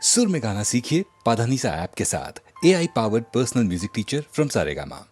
सुर में गाना सीखिए पाधानीसा ऐप के साथ। AI powered personal music teacher from Saregama.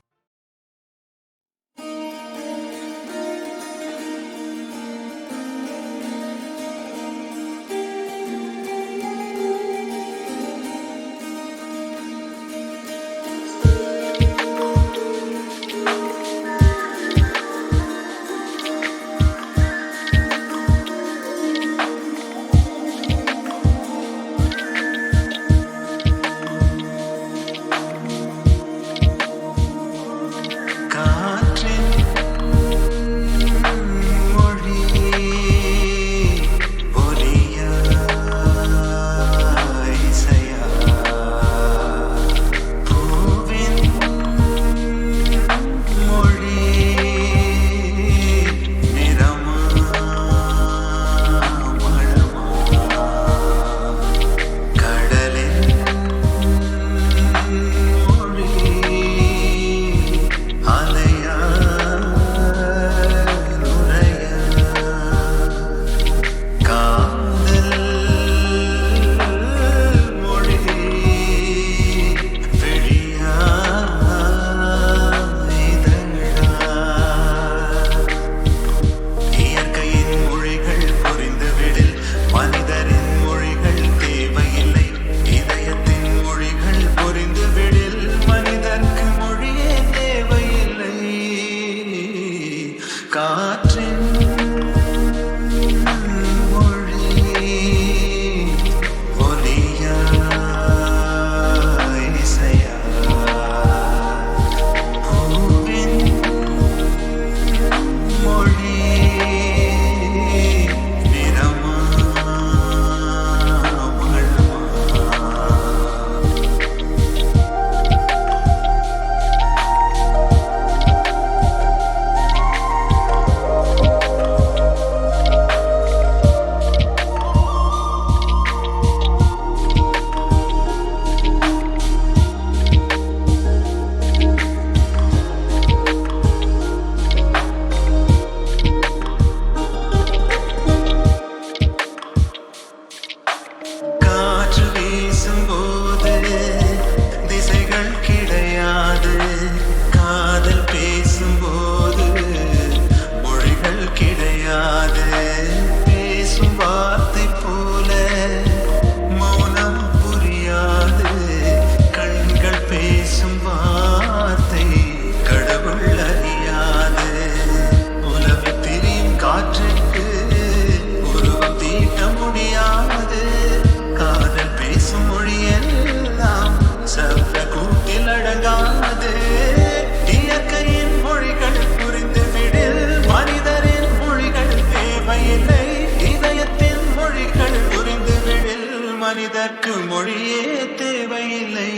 மனிதர்க்கு மொழியே தேவையில்லை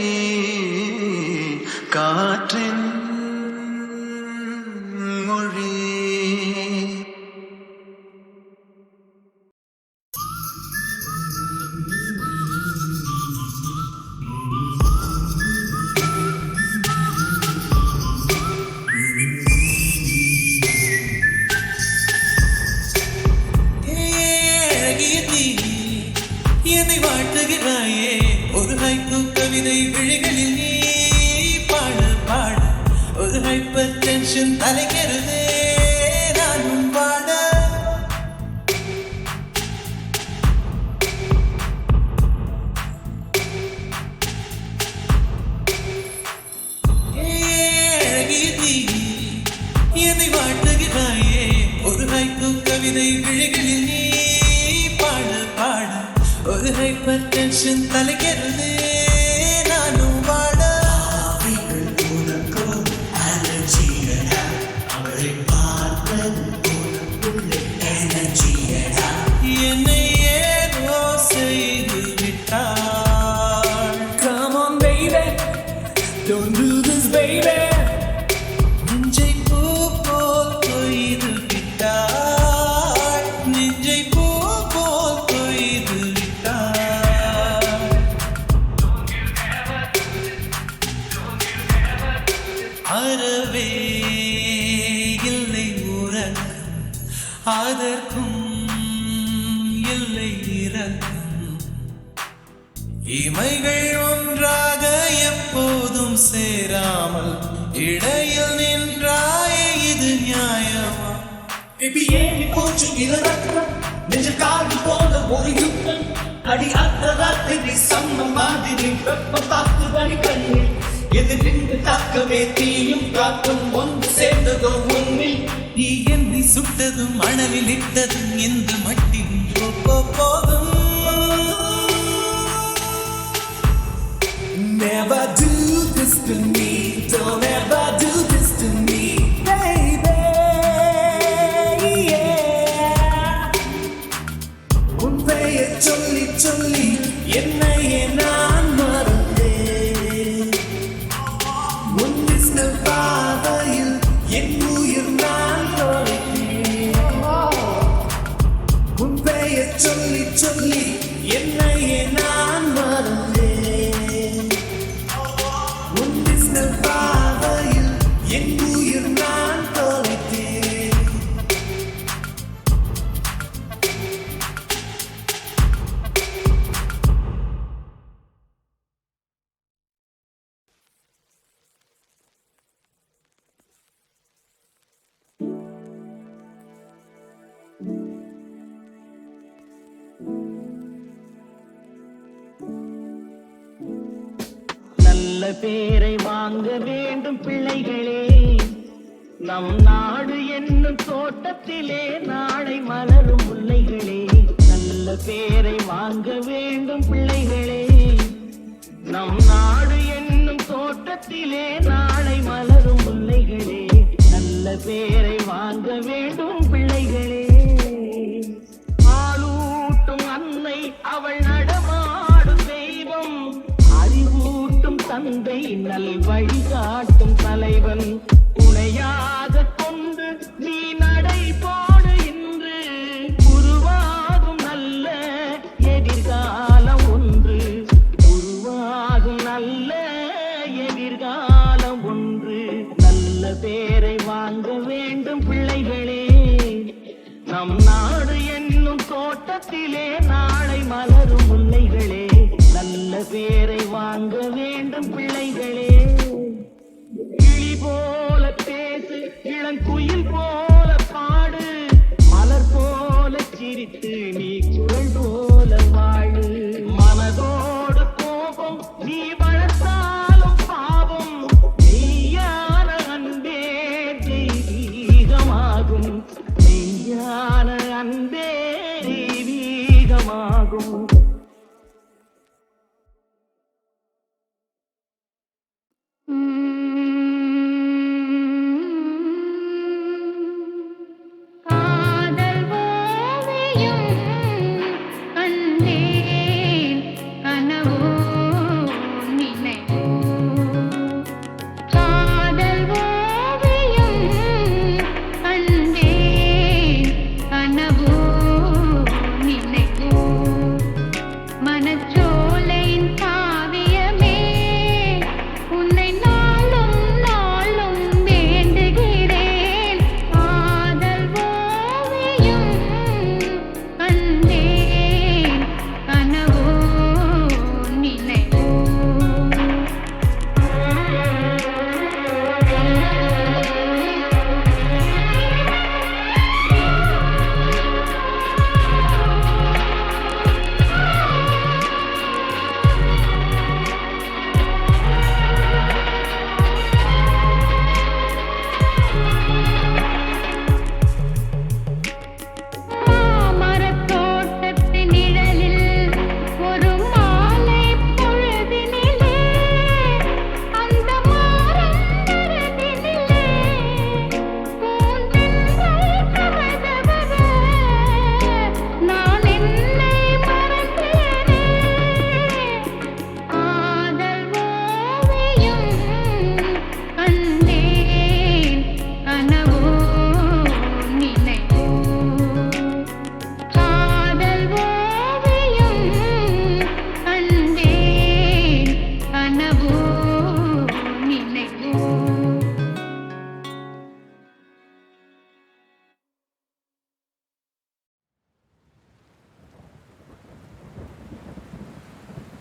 காற்றின் மொழி. என்னை வாழ்த்துகிறாயே ஒரு ஹைக்கூ கவிதை விழிகளில் நீ பாட பாட ஒரு ஹைப்பர் டென்ஷன் தலைக்கிறதே நானும் பாட. என்னை வாழ்த்துகிறாயே ஒரு ஹைக்கூ கவிதை விழிகளில் நீ பாட பாட ஒரு ஹைப்பர் டென்ஷன் தலைக்கிறது நானும் வாட. என்னை ஏதோ செய்து விட்டாள். Come on baby, don't do this baby. நெஞ்சை பூ போல் கொய்து விட்டாள். நெஞ்சை பூ போல் கொய்து அறவே இல்லை உறக்கம் அதற்கும் இல்லை இரக்கம் இமைகள் ஒன்றாக எப்போதும் சேராமல் இடையில் நின்றாயே இது நியாயமா? Baby, ஏறி போச்சு இளரத்தம் நெஞ்சு காடி போல ஒரு யுத்தம் அடி அத்த ராத்திரி சம்ம மாதிரி வெப்பம் தாக்குதடி கண்ணில் எது நின்று தாக்கவே தீயும் காத்தும் ஒன்று சேர்ந்ததோ உன்னில் நீ என்னை சுட்டதும் மணலில் இட்டதும் எந்த மட்டில் போதும். Never do this to me, don't ever do this to me, baby, yeah. உன் பெயர் சொல்லி சொல்லி என்னையே நான் மறந்தேன். உன் விசில் பாதையில் என் உயிர் நான் தொலைத்தேன். உன் பெயர் சொல்லி சொல்லி என்னையே நான் மறந்தேன். உன் விசில் பாதையில் என் உயிர் நான் தொலைத்தேன். நல்ல பேரை வாங்க வேண்டும் பிள்ளைகளே, நம் நாடு என்னும் தோட்டத்திலே நாளை மலரும் முல்லைகளே. நல்ல பேரை வாங்க வேண்டும் பிள்ளைகளே, நம் நாடு என்னும் தோட்டத்திலே நாளை மலரும் முல்லைகளே. நல்ல பேரை வாங்க வேண்டும் பிள்ளைகளே. ஆளூட்டும் அன்னை அவள் நடமாடும் தெய்வம், அறிவூட்டும் தந்தை நல் வழிகாட்டும் தலைவன். துணையாக கொண்டு நீ நடை போடு இன்று, உருவாகும் நல்ல எதிர்காலம் ஒன்று. உருவாகும் நல்ல எதிர்காலம் ஒன்று. நல்ல பேரை வாங்க வேண்டும் பிள்ளைகளே, நம் நாடு என்னும் தோட்டத்திலே நாளை மலரும் முல்லைகளே. நல்ல பேரை வாங்க வேண்டும் பிள்ளைகளே. கிளி போல பேசு, இளங்குயில் போல பாடு, மலர் போல சிரித்து நீ குரல் போல வாழு. மனதோடு கோபம் நீ வளர்த்தாலும் பாவம், மெய்யான அன்பே தெய்வீகமாகும். மெய்யான அன்பே தெய்வீகமாகும். காதல் ஓவியம்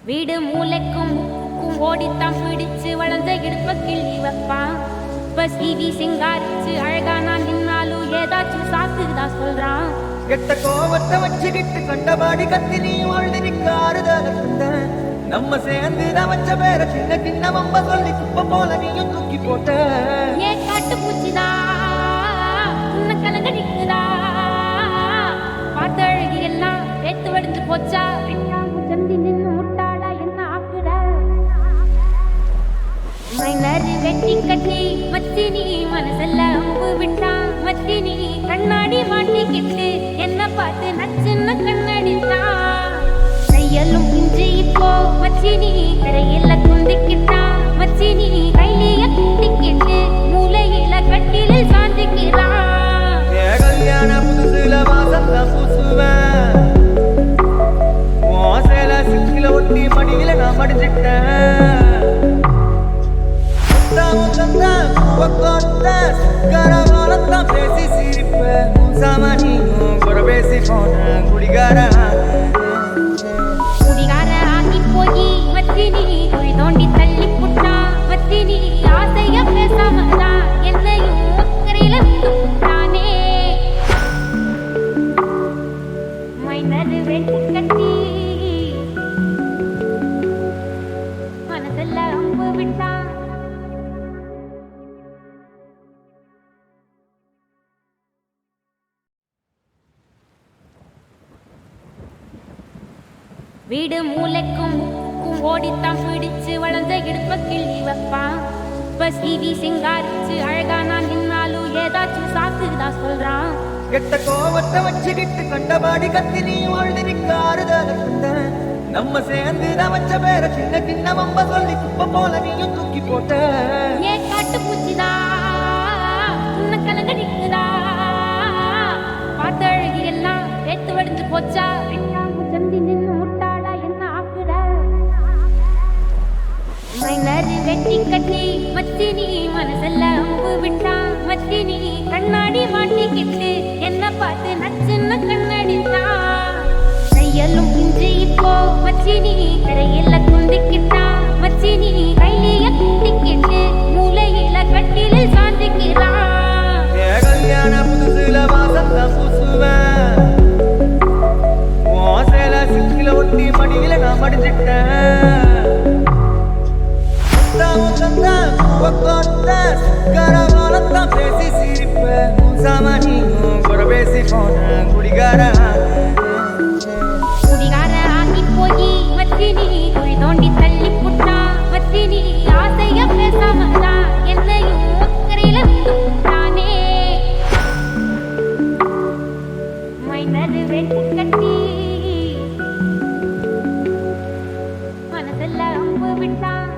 வீடு மூளைக்கும் முக்கும் ஓடித்தான் பிடிச்சு வளர்ந்த இடுப்ப கிள்ளி வைப்பான். இப்ப சீவி சிங்காரிச்சு அழகா நான் நின்னாலும் ஏதாச்சும் சாக்குதான் சொல்றான். கெட்ட கோவத்தை வச்சுக்கிட்டு கண்டபாடி கத்தி நீ வாழ்ந்து நிக்காருதல நம்ம சேர்ந்து வச்ச பேர சின்ன சின்ன வம்ப சொல்லி குப்பை போல நீயும் தூக்கி போட்ட. ஏ காட்டு பூச்சிதா உன்ன கலங்க நிக்குதா, பார்த்த அழகி எல்லாம் வேத்து வடிஞ்சு போச்சா. சந்தி நின்னு முட்டாளா என்ன ஆக்குற, மைனரு வெட்டி கட்டி மத்தினி மனசெல்ல அம்பு விட்டான். மத்தினி கண்ணாடி மாட்டிக்கிட்டு என்ன பார்த்து நச்சுன்னு கண்ணடித்தான். கையலும் இஞ்சி இப்போ மச்சினி கரையில குந்திக்கிட்டான். மச்சினி கையில குந்திக்கிட்டு மூளையில கட்டிலில் சாந்திக்கிறான். கல்யாண புதுசுல வாசம் தான் பூசுவேன், சேல சிக்கில ஒட்டி மடியில நான் மடிச்சிட்டேன். பேசி சிரிப்பேன் சாமானியும் குறை பேசி போன குடிகார ஆகி போய் மத்தினி குழி தோண்டி தள்ளி புட்டான். மத்தினி ஆசைய பேசாமதான் என்னையும் அக்கறையில விட்டுட்டானே. மைனரு வெட்டி கட்டி மனசெல்ல அம்பு விட்டான். வீடு மூளைக்கும் முக்கும் ஓடித்தான் பிடிச்சு வளர்ந்த இடுப்ப கிள்ளி வைப்பான். இப்ப சீவி சிங்காரிச்சு அழகா நான் நின்னாலும் ஏதாச்சும் சாக்குதான் சொல்றான். கெட்ட கோவத்தை வச்சுக்கிட்டு கண்டபாடி கத்தி நீ வாழ்ந்து நிக்காருதல நம்ம சேர்ந்து வச்ச பேர சின்ன சின்ன வம்ப சொல்லி குப்பை போல நீயும் தூக்கி போட்ட. ஏ காட்டு பூச்சிதா உன்ன கலங்க நிக்குதா, பார்த்த அழகி எல்லாம் வேத்து வடிஞ்சு போச்சா. சந்தி நின்னு முட்டாளா என்ன ஆக்குற, மைனரு வெட்டி கட்டி மத்தினி மனசெல்ல அம்பு விட்டான். மத்தினி கண்ணாடி மாட்டிக்கிட்டு என்ன பார்த்து நச்சுன்னு கண்ணடித்தான். கையலும் இஞ்சி இப்போ மச்சினி கரையில குந்திக்கிட்டான். மச்சினி கையில குந்திக்கிட்டு மூளையில கட்டிலில் சாந்திக்கிறான். கல்யாண புதுசுல வாசம் தான் பூசுவேன், சேல சிக்கில ஒட்டி மடியில நான் மடிச்சிட்டேன். பேசி சிரிப்பேன் சாமானியும் குறை பேசி போன குடிகார ஆகி போய் மத்தினி குழி தோண்டி தள்ளி புட்டான். மத்தினி ஆசைய பேசாமதான் என்னையும் அக்கறையில விட்டுட்டானே. மைனரு வெட்டி கட்டி மனசெல்ல அம்பு விட்டான்.